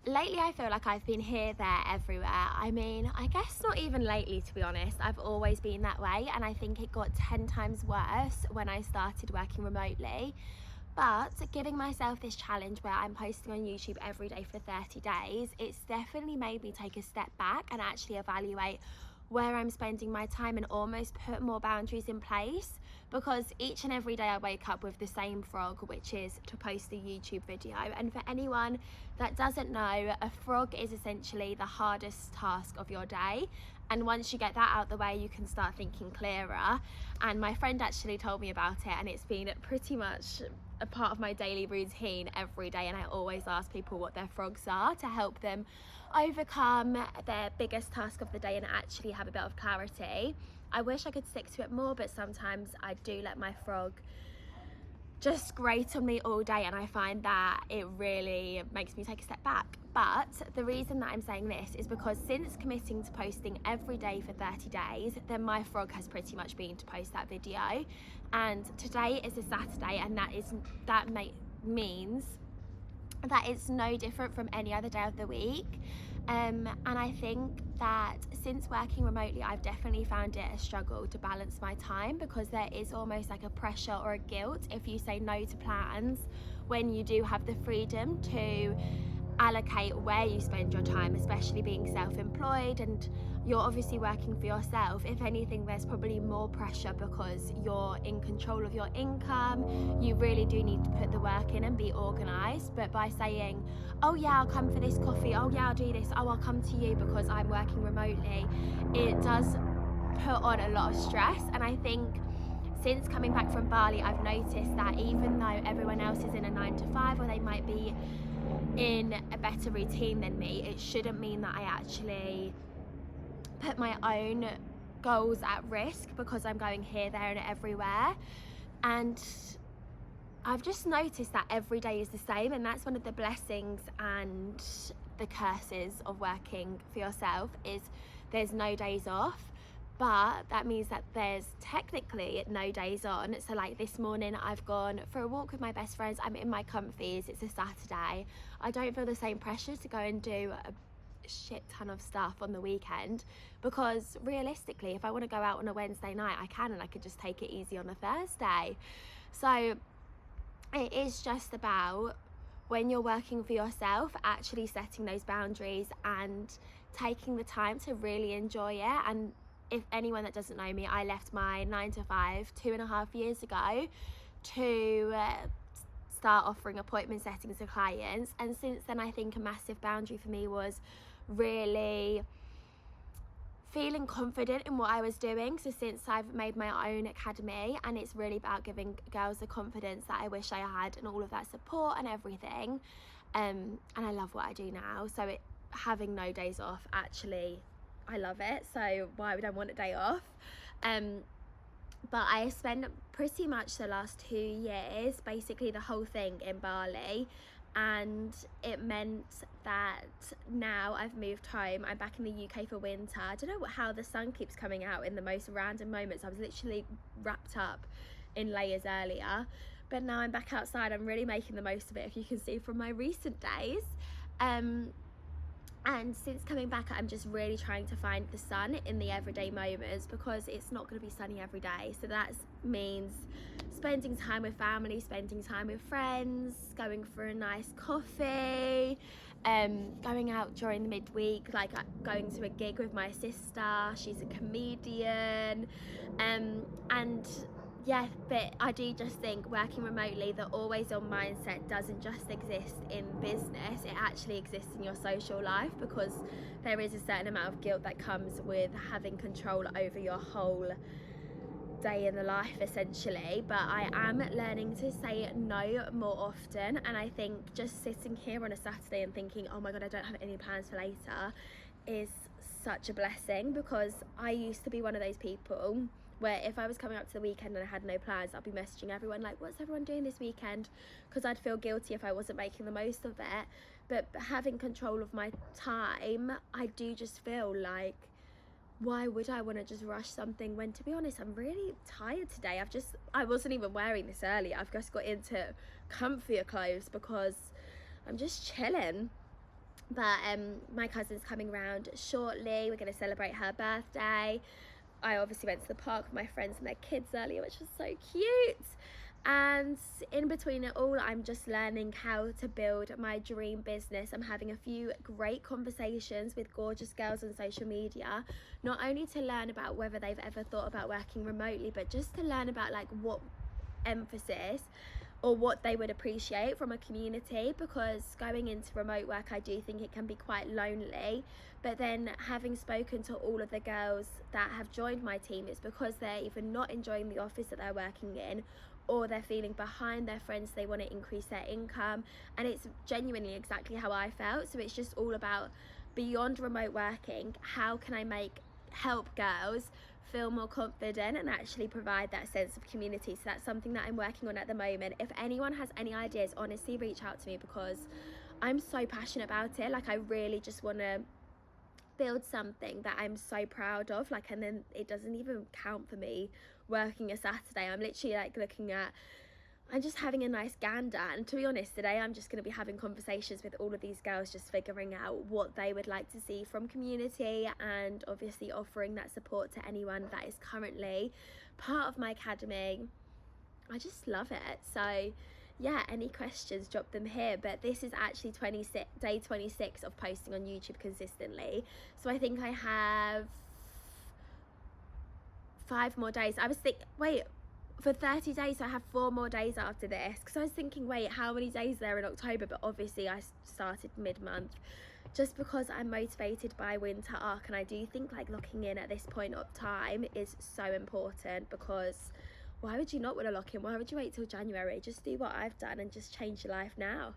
lately I feel like I've been here, there, everywhere. I mean, I guess not even lately, to be honest. I've always been that way, and I think it got 10 times worse when I started working remotely. But giving myself this challenge where I'm posting on YouTube every day for 30 days, it's definitely made me take a step back and actually evaluate where I'm spending my time and almost put more boundaries in place, because each and every day I wake up with the same frog, which is to post a YouTube video. And for anyone that doesn't know, a frog is essentially the hardest task of your day, and once you get that out the way, you can start thinking clearer. And my friend actually told me about it, and it's been pretty much a part of my daily routine every day, and I always ask people what their frogs are to help them overcome their biggest task of the day and actually have a bit of clarity. I wish I could stick to it more, but sometimes I do let my frog just grate on me all day, and I find that it really makes me take a step back. But the reason that I'm saying this is because since committing to posting every day for 30 days, then my frog has pretty much been to post that video. And today is a Saturday, and that means that it's no different from any other day of the week. And I think that since working remotely, I've definitely found it a struggle to balance my time, because there is almost like a pressure or a guilt if you say no to plans when you do have the freedom to allocate where you spend your time, especially being self-employed and you're obviously working for yourself. If anything, there's probably more pressure because you're in control of your income. You really do need to put the work in and be organized. But by saying, oh yeah, I'll come for this coffee, oh yeah, I'll do this, oh I'll come to you because I'm working remotely, it does put on a lot of stress. And I think since coming back from Bali, I've noticed that even though everyone else is in a 9 to 5, or they might be in a better routine than me, it shouldn't mean that I actually put my own goals at risk because I'm going here, there and everywhere. And I've just noticed that every day is the same, and that's one of the blessings and the curses of working for yourself, is there's no days off. But that means that there's technically no days on. So like this morning I've gone for a walk with my best friends. I'm in my comfies, it's a Saturday. I don't feel the same pressure to go and do a shit ton of stuff on the weekend, because realistically if I want to go out on a Wednesday night I can, and I could just take it easy on a Thursday. So it is just about, when you're working for yourself, actually setting those boundaries and taking the time to really enjoy it. And if anyone that doesn't know me, I left my 9 to 5 2.5 years ago to start offering appointment settings to clients. And since then, I think a massive boundary for me was really feeling confident in what I was doing. So since I've made my own academy, and it's really about giving girls the confidence that I wish I had and all of that support and everything, and I love what I do now. So having no days off, actually I love it, so why would I want a day off? But I spent pretty much the last 2 years, basically the whole thing, in Bali, and it meant that now I've moved home. I'm back in the UK for winter. I don't know how the sun keeps coming out in the most random moments. I was literally wrapped up in layers earlier, but now I'm back outside. I'm really making the most of it, if you can see from my recent days. And since coming back, I'm just really trying to find the sun in the everyday moments, because it's not going to be sunny every day. So that means spending time with family, spending time with friends, going for a nice coffee, going out during the midweek, like going to a gig with my sister. She's a comedian, and yeah, but I do just think working remotely, the always on mindset doesn't just exist in business, it actually exists in your social life, because there is a certain amount of guilt that comes with having control over your whole day in the life, essentially. But I am learning to say no more often, and I think just sitting here on a Saturday and thinking, oh my god, I don't have any plans for later, is such a blessing, because I used to be one of those people where if I was coming up to the weekend and I had no plans, I'd be messaging everyone like, what's everyone doing this weekend? Because I'd feel guilty if I wasn't making the most of it. But having control of my time, I do just feel like, why would I want to just rush something when, to be honest, I'm really tired today. I wasn't even wearing this earlier. I've just got into comfier clothes because I'm just chilling. But my cousin's coming round shortly. We're going to celebrate her birthday. I obviously went to the park with my friends and their kids earlier, which was so cute. And in between it all, I'm just learning how to build my dream business. I'm having a few great conversations with gorgeous girls on social media, not only to learn about whether they've ever thought about working remotely, but just to learn about like what emphasis or what they would appreciate from a community, because going into remote work, I do think it can be quite lonely. But then having spoken to all of the girls that have joined my team, it's because they're either not enjoying the office that they're working in, or they're feeling behind their friends, they want to increase their income. And it's genuinely exactly how I felt. So it's just all about, beyond remote working, how can I help girls feel more confident and actually provide that sense of community. So that's something that I'm working on at the moment. If anyone has any ideas, honestly reach out to me, because I'm so passionate about it. Like, I really just want to build something that I'm so proud of. Like, and then it doesn't even count for me working a Saturday. I'm literally like I'm just having a nice gander, and to be honest, today I'm just going to be having conversations with all of these girls, just figuring out what they would like to see from community, and obviously offering that support to anyone that is currently part of my academy. I just love it. So yeah, any questions, drop them here. But this is actually day 26 of posting on YouTube consistently, so I think I have 5 more days. I was wait, for 30 days, so I have 4 more days after this, because I was thinking, wait, how many days there in October? But obviously I started mid-month, just because I'm motivated by winter arc, and I do think like locking in at this point of time is so important, because why would you not want to lock in? Why would you wait till January? Just do what I've done and just change your life now.